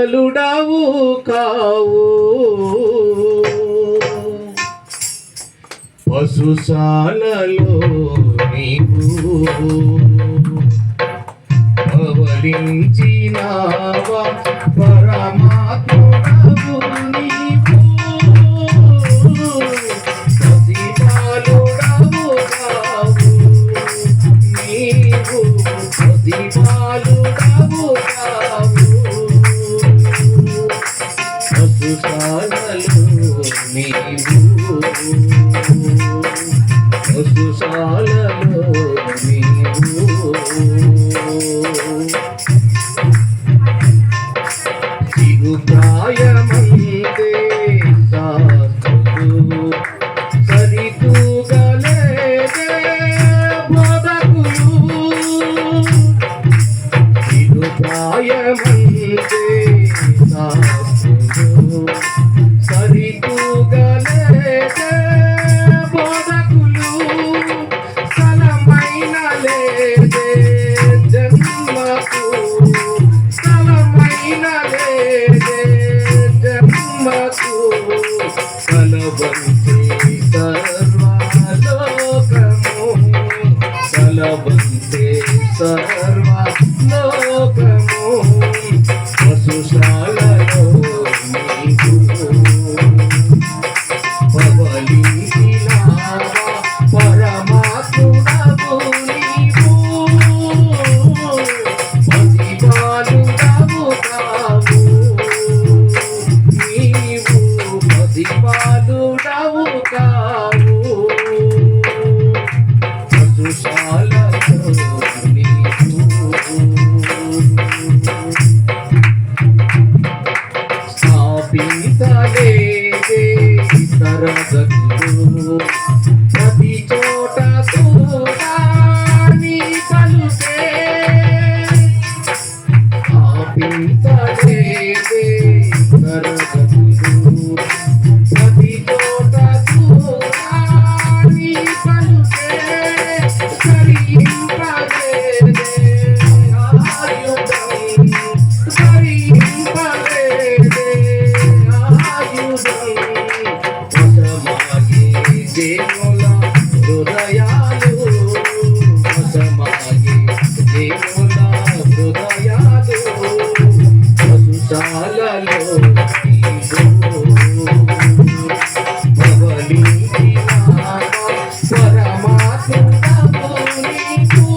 పశుశాలలుడవు కావు పశుశాలలో నీవు పవలించినావా పరమాత్ముడవు నీవు పసిపాలుడవు కావు నీవు పసిపాలుడవు కావు పశుశాలలో నీవు పశుశాలలో నీవు సిగుప్రాయమంతే శాస్త్రులు సరితూగలేదే బోధకులు సిగుప్రాయమంతే శాస్త్రులు సరితూగలేదే బోధకులు స్థలమైన లేదే జన్మకు స్థలమైన లేదే జన్మకు కలవంతే సర్వలోకము కలవంతే సర్వలోకము పశుశాలలో నీవు పవలించినావా పరమాత్ముడవు నీవు పసిపాలుడవు కావు నీవు పసిపాలుడవు కావు పశుశాలలో నీవు స్థాపించలేదే తరగతులు ప్రతి చోట కూడా నీ పలుకే స్థాపించలేదే తరగతులు ప్రతి చోట కూడా నీ పలుకే సరింపలేదే ఆయుధం సరింపలేదే ఆయుధం దేవుల హృదయాలు వశమాగి దేవుల హృదయాలు పశుశాలలో పవలించినావా పరమాత్ముడవు నీవు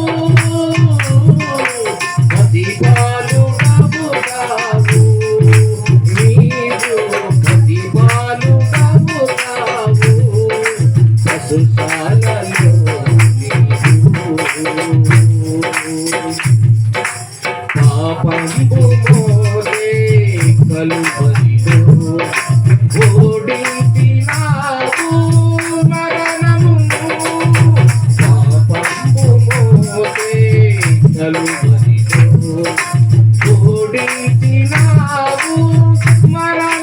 పసిపాలుడవు కావు నీవు పసిపాలుడవు కావు పశుశాలలో పాపంబు మోదే కలువరిలో ఓడించినావు మరణమును పాపంబు మోదే కలువరిలో ఓడించినావు మరణమును